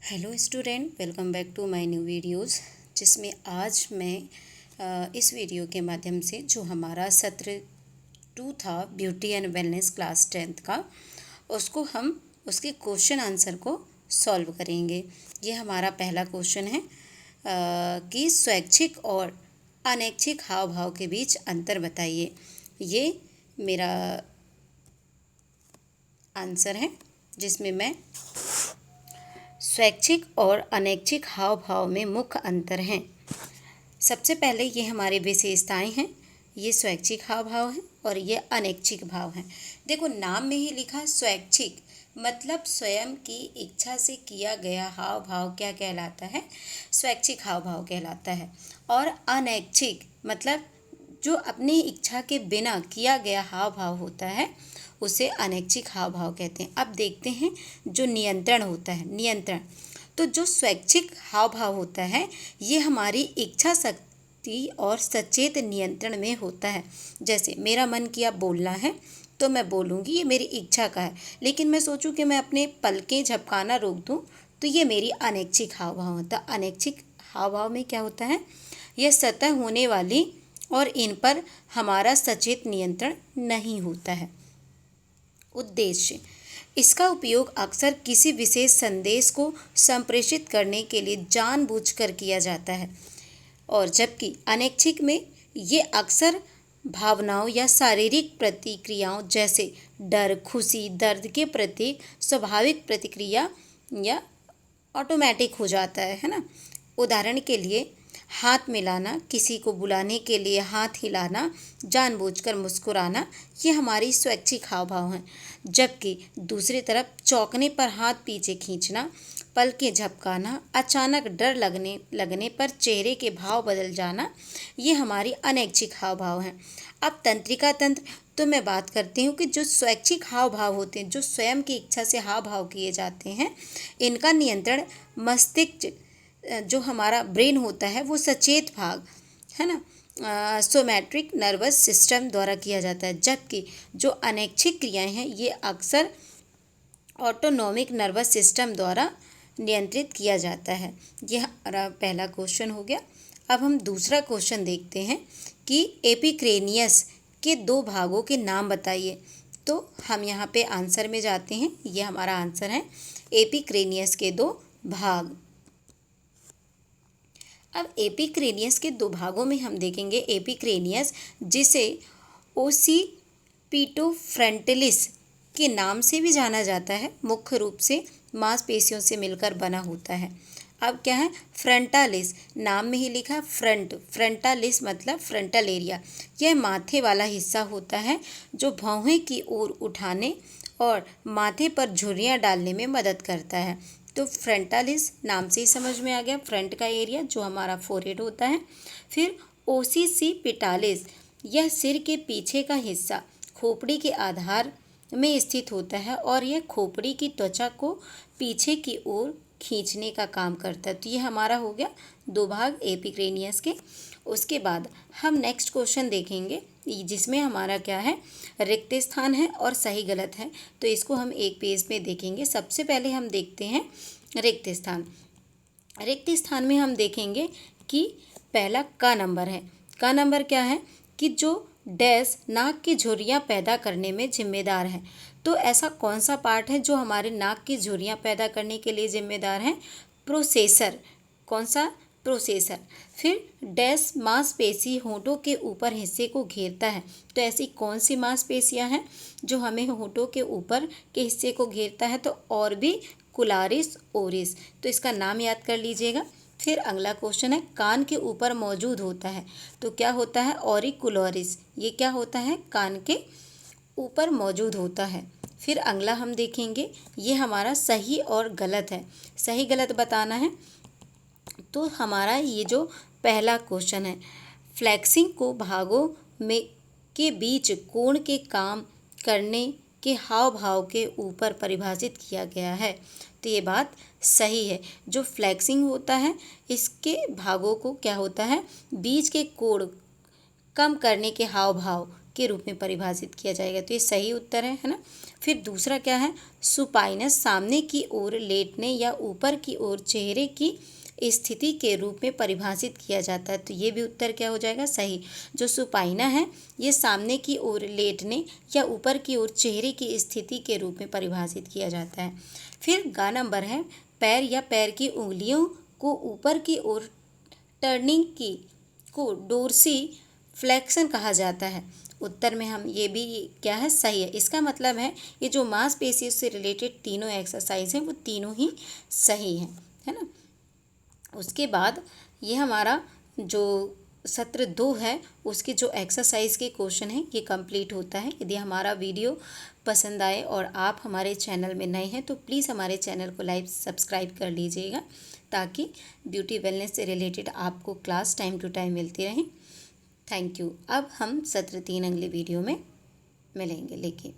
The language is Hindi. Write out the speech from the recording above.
Hello student, welcome back to my new videos. जिसमें आज मैं इस वीडियो के माध्यम से जो हमारा सत्र 2 था beauty and wellness class 10th का, उसको हम उसके क्वेश्चन आंसर को सॉल्व करेंगे। ये हमारा पहला क्वेश्चन है कि स्वैच्छिक और अनैच्छिक हाव भाव के बीच अंतर बताइए। ये मेरा आंसर है, जिसमें मैं स्वैच्छिक और अनैच्छिक हाव भाव में मुख्य अंतर हैं। सबसे पहले ये हमारी विशेषताएं हैं। ये स्वैच्छिक हाव भाव है और ये अनैच्छिक भाव हैं। देखो, नाम में ही लिखा स्वैच्छिक मतलब स्वयं की इच्छा से किया गया हाव भाव क्या कहलाता है? स्वैच्छिक हाव भाव कहलाता है। और अनैच्छिक मतलब जो अपनी इच्छा के बिना किया गया हाव भाव होता है, उसे अनैच्छिक हाव भाव कहते हैं। अब देखते हैं जो नियंत्रण होता है। नियंत्रण तो जो स्वैच्छिक हाव भाव होता है, ये हमारी इच्छा शक्ति और सचेत नियंत्रण में होता है। जैसे मेरा मन किया बोलना है तो मैं बोलूँगी, ये मेरी इच्छा का है। लेकिन मैं सोचूं कि मैं अपने पलकें झपकाना रोक दूं, तो ये मेरी अनैच्छिक हाव भाव होता है। अनैच्छिक हाव भाव में क्या होता है? यह सतह होने वाली और इन पर हमारा सचेत नियंत्रण नहीं होता है। उद्देश्य इसका उपयोग अक्सर किसी विशेष संदेश को संप्रेषित करने के लिए जानबूझकर किया जाता है, और जबकि अनैच्छिक में ये अक्सर भावनाओं या शारीरिक प्रतिक्रियाओं जैसे डर, खुशी, दर्द के प्रति स्वाभाविक प्रतिक्रिया या ऑटोमेटिक हो जाता है ना। उदाहरण के लिए हाथ मिलाना, किसी को बुलाने के लिए हाथ हिलाना, जानबूझकर मुस्कुराना, ये हमारी स्वैच्छिक हाव भाव हैं। जबकि दूसरी तरफ चौंकने पर हाथ पीछे खींचना, पलकें झपकाना, अचानक डर लगने पर चेहरे के भाव बदल जाना, ये हमारी अनैच्छिक हाव भाव हैं। अब तंत्रिका तंत्र तो मैं बात करती हूँ कि जो स्वैच्छिक हाव भाव होते हैं, जो स्वयं की इच्छा से हाव भाव किए जाते हैं, इनका नियंत्रण मस्तिष्क जो हमारा ब्रेन होता है, वो सचेत भाग है ना, सोमैट्रिक नर्वस सिस्टम द्वारा किया जाता है। जबकि जो अनैच्छिक क्रियाएं हैं, ये अक्सर ऑटोनॉमिक नर्वस सिस्टम द्वारा नियंत्रित किया जाता है। यह हमारा पहला क्वेश्चन हो गया। अब हम दूसरा क्वेश्चन देखते हैं कि एपिक्रेनियस के 2 भागों के नाम बताइए। तो हम यहाँ पे आंसर में जाते हैं। ये हमारा आंसर है, एपिक्रेनियस के 2 भाग। अब एपिक्रेनियस के 2 भागों में हम देखेंगे एपिक्रेनियस, जिसे ओसिपिटोफ्रंटलिस के नाम से भी जाना जाता है। मुख्य रूप से मांसपेशियों से मिलकर बना होता है। अब क्या है? फ्रंटालिस, नाम में ही लिखा फ्रंट, फ्रंटालिस मतलब फ्रंटल एरिया। यह माथे वाला हिस्सा होता है जो भौहें की ओर उठाने और माथे पर झुर्रियाँ डालने में मदद करता है। तो फ्रंटालिस नाम से ही समझ में आ गया, फ्रंट का एरिया जो हमारा फोरहेड होता है। फिर ओसिपिटालिस, यह सिर के पीछे का हिस्सा खोपड़ी के आधार में स्थित होता है और यह खोपड़ी की त्वचा को पीछे की ओर खींचने का काम करता है। तो ये हमारा हो गया 2 भाग एपिक्रेनियस के। उसके बाद हम नेक्स्ट क्वेश्चन देखेंगे, जिसमें हमारा क्या है? रिक्त स्थान है और सही गलत है। तो इसको हम एक पेज में देखेंगे। सबसे पहले हम देखते हैं रिक्त स्थान। रिक्त स्थान में हम देखेंगे कि पहला का नंबर है। का नंबर क्या है? कि जो डैश नाक की झुर्रियाँ पैदा करने में जिम्मेदार है। तो ऐसा कौन सा पार्ट है जो हमारे नाक की झुर्रियाँ पैदा करने के लिए जिम्मेदार है? प्रोसेसर। कौन सा? प्रोसेसर। फिर डैश मांसपेशी होंठों के ऊपर हिस्से को घेरता है। तो ऐसी कौन सी मांसपेशियां हैं जो हमें होंठों के ऊपर के हिस्से को घेरता है? तो ऑर्बिकुलारिस ओरिस। तो इसका नाम याद कर लीजिएगा। फिर अगला क्वेश्चन है, कान के ऊपर मौजूद होता है। तो क्या होता है? ऑरिकुलरिस। ये क्या होता है? कान के ऊपर मौजूद होता है। फिर अगला हम देखेंगे, ये हमारा सही और गलत है। सही गलत बताना है। तो हमारा ये जो पहला क्वेश्चन है, फ्लेक्सिंग को भागों में के बीच कोण के काम करने के हाव भाव के ऊपर परिभाषित किया गया है। तो ये बात सही है। जो फ्लेक्सिंग होता है, इसके भागों को क्या होता है? बीच के कोण कम करने के हाव भाव के रूप में परिभाषित किया जाएगा। तो ये सही उत्तर है ना। फिर दूसरा क्या है, सुपाइनस सामने की ओर लेटने या ऊपर की ओर चेहरे की स्थिति के रूप में परिभाषित किया जाता है। तो ये भी उत्तर क्या हो जाएगा, सही। जो सुपाइना है ये सामने की ओर लेटने या ऊपर की ओर चेहरे की स्थिति के रूप में परिभाषित किया जाता है। फिर ग नंबर है, पैर या पैर की उंगलियों को ऊपर की ओर टर्निंग की को डोर्सी फ्लेक्शन कहा जाता है। उत्तर में हम ये भी क्या है, सही है। इसका मतलब है ये जो मांसपेशियों से रिलेटेड तीनों एक्सरसाइज हैं वो तीनों ही सही हैं, है ना। उसके बाद ये हमारा जो सत्र 2 है उसके जो एक्सरसाइज के क्वेश्चन हैं ये कंप्लीट होता है। यदि हमारा वीडियो पसंद आए और आप हमारे चैनल में नए हैं तो प्लीज़ हमारे चैनल को लाइक सब्सक्राइब कर लीजिएगा, ताकि ब्यूटी वेलनेस से रिलेटेड आपको क्लास टाइम टू टाइम मिलती रहे। Thank you. अब हम सत्र 3 अगले वीडियो में मिलेंगे लेके।